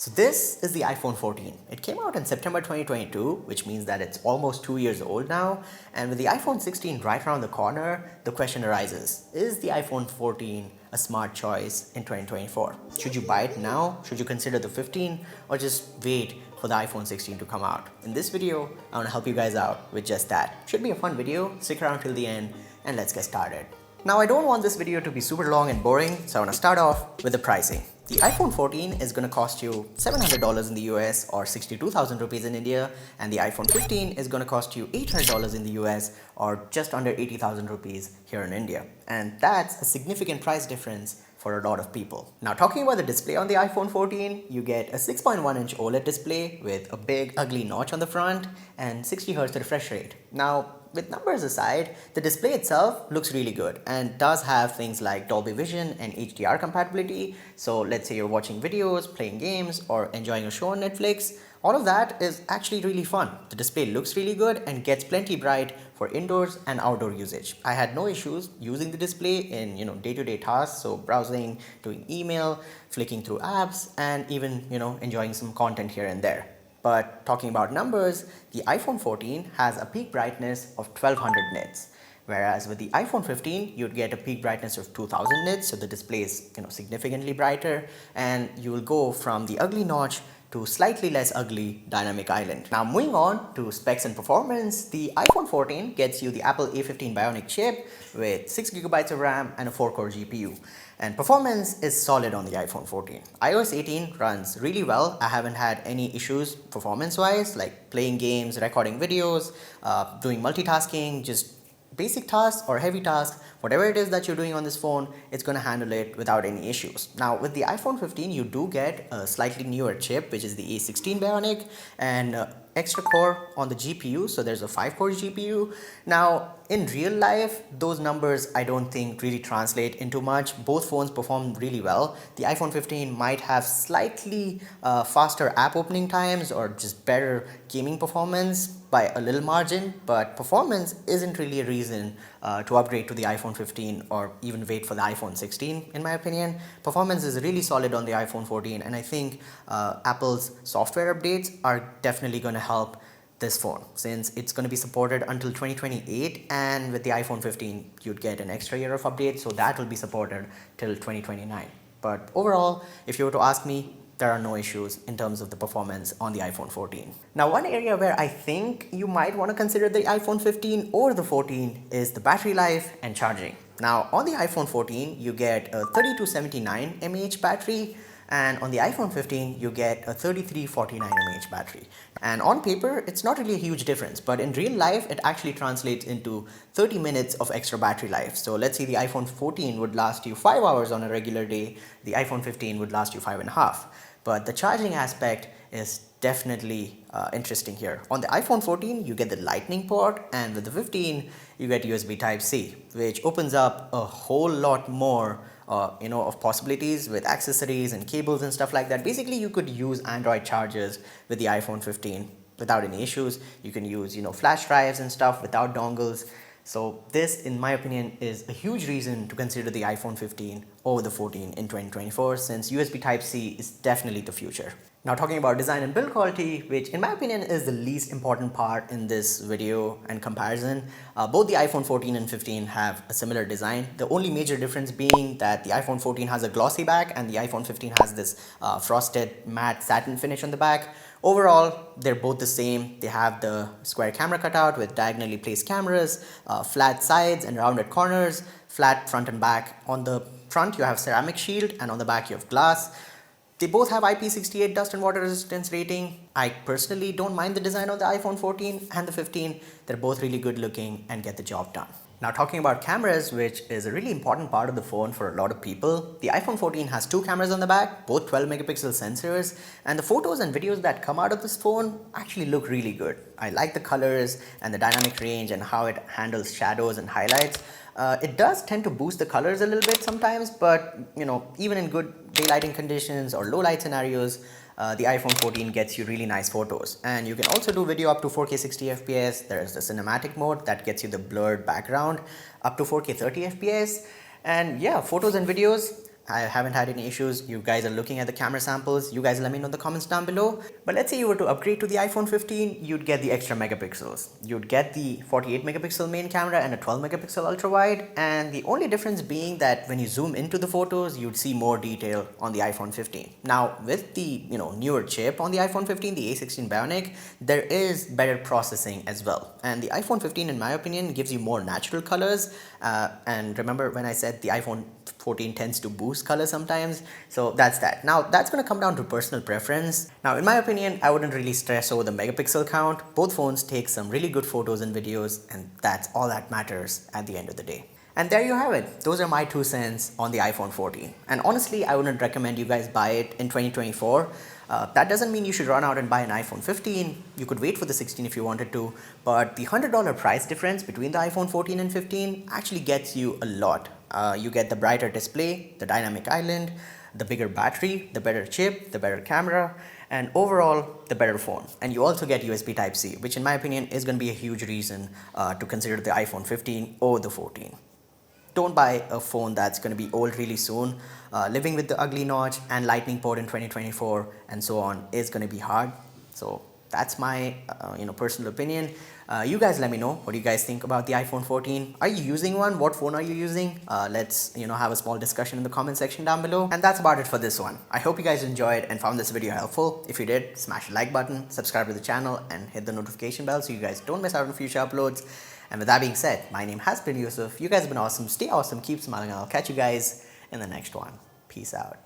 So this is the iPhone 14. It came out in September 2022, which means that it's almost 2 years old now. And with the iPhone 16 right around the corner, the question arises, is the iPhone 14 a smart choice in 2024? Should you buy it now? Should you consider the 15? Or just wait for the iPhone 16 to come out? In this video, I want to help you guys out with just that. Should be a fun video. Stick around till the end and let's get started. Now I don't want this video to be super long and boring, so I want to start off with the pricing. The iPhone 14 is going to cost you $700 in the US or 62,000 rupees in India, and the iPhone 15 is going to cost you $800 in the US or just under 80,000 rupees here in India. And that's a significant price difference for a lot of people. Now talking about the display on the iPhone 14, you get a 6.1-inch OLED display with a big ugly notch on the front and 60Hz refresh rate. Now with numbers aside, the display itself looks really good and does have things like Dolby Vision and HDR compatibility. So let's say you're watching videos, playing games, or enjoying a show on Netflix. All of that is actually really fun. The display looks really good and gets plenty bright for indoors and outdoor usage. I had no issues using the display in day-to-day tasks, so browsing, doing email, flicking through apps, and even enjoying some content here and there. But talking about numbers, the iPhone 14 has a peak brightness of 1200 nits. Whereas with the iPhone 15, you'd get a peak brightness of 2000 nits, so the display is significantly brighter, and you will go from the ugly notch to slightly less ugly dynamic island. Now moving on to specs and performance, the iPhone 14 gets you the Apple A15 Bionic chip with 6GB of RAM and a 4-core GPU. And performance is solid on the iPhone 14. iOS 18 runs really well. I haven't had any issues performance-wise, like playing games, recording videos, doing multitasking, just basic tasks or heavy tasks, whatever it is that you're doing on this phone, it's going to handle it without any issues. Now with the iPhone 15, you do get a slightly newer chip, which is the A16 Bionic, and extra core on the GPU, so there's a 5-core GPU. Now in real life, those numbers I don't think really translate into much. Both phones perform really well. The iPhone 15 might have slightly faster app opening times or just better gaming performance by a little margin, but performance isn't really a reason to upgrade to the iPhone 15 or even wait for the iPhone 16, in my opinion. Performance is really solid on the iPhone 14, and I think Apple's software updates are definitely going to help this phone, since it's going to be supported until 2028, and with the iPhone 15 you'd get an extra year of updates, so that will be supported till 2029. But overall, if you were to ask me, there are no issues in terms of the performance on the iPhone 14. Now one area where I think you might want to consider the iPhone 15 or the 14 is the battery life and charging. Now on the iPhone 14 you get a 3279 mAh battery, and on the iPhone 15 you get a 3349 mAh battery. And on paper it's not really a huge difference, but in real life it actually translates into 30 minutes of extra battery life. So let's say the iPhone 14 would last you 5 hours on a regular day, the iPhone 15 would last you 5.5. But the charging aspect is definitely interesting here. On the iPhone 14 you get the Lightning port, and with the 15 you get USB Type-C, which opens up a whole lot more of possibilities with accessories and cables and stuff like that. Basically you could use Android chargers with the iPhone 15 without any issues. You can use flash drives and stuff without dongles. So this, in my opinion, is a huge reason to consider the iPhone 15 over the 14 in 2024, since USB Type-C is definitely the future. Now talking about design and build quality, which in my opinion is the least important part in this video and comparison, both the iPhone 14 and 15 have a similar design. The only major difference being that the iPhone 14 has a glossy back and the iPhone 15 has this frosted matte satin finish on the back. Overall, they're both the same. They have the square camera cutout with diagonally placed cameras, flat sides and rounded corners, flat front and back. On the front you have ceramic shield and on the back you have glass. They both have IP68 dust and water resistance rating. I personally don't mind the design of the iPhone 14 and the 15. They're both really good looking and get the job done. Now talking about cameras, which is a really important part of the phone for a lot of people, the iPhone 14 has 2 cameras on the back, both 12 megapixel sensors, and the photos and videos that come out of this phone actually look really good. I like the colors and the dynamic range and how it handles shadows and highlights. It does tend to boost the colors a little bit sometimes, but even in good daylighting conditions or low light scenarios, the iPhone 14 gets you really nice photos. And you can also do video up to 4K 60 FPS. There's the cinematic mode that gets you the blurred background up to 4K 30 FPS. And yeah, photos and videos, I haven't had any issues. You guys are looking at the camera samples. You guys let me know in the comments down below. But let's say you were to upgrade to the iPhone 15, you'd get the extra megapixels. You'd get the 48 megapixel main camera and a 12 megapixel ultra wide. And the only difference being that when you zoom into the photos, you'd see more detail on the iPhone 15. Now with the newer chip on the iPhone 15, the A16 Bionic, there is better processing as well. And the iPhone 15, in my opinion, gives you more natural colors. And remember when I said the iPhone 14 tends to boost color sometimes, so that's that. Now that's going to come down to personal preference. Now in my opinion, I wouldn't really stress over the megapixel count. Both phones take some really good photos and videos, and that's all that matters at the end of the day. And there you have it. Those are my 2 cents on the iPhone 14. And honestly, I wouldn't recommend you guys buy it in 2024. That doesn't mean you should run out and buy an iPhone 15. You could wait for the 16 if you wanted to. But the $100 price difference between the iPhone 14 and 15 actually gets you a lot. You get the brighter display, the dynamic island, the bigger battery, the better chip, the better camera, and overall the better phone. And you also get USB Type-C, which in my opinion is going to be a huge reason to consider the iPhone 15 over the 14. Don't buy a phone that's going to be old really soon. Living with the ugly notch and lightning port in 2024 and so on is going to be hard. So that's my personal opinion. You guys let me know what you guys think about the iPhone 14. Are you using one? What phone are you using? Let's have a small discussion in the comment section down below. And that's about it for this one. I hope you guys enjoyed and found this video helpful. If you did, smash the like button, subscribe to the channel, and hit the notification bell so you guys don't miss out on future uploads. And with that being said, my name has been Yusuf. You guys have been awesome. Stay awesome. Keep smiling. I'll catch you guys in the next one. Peace out.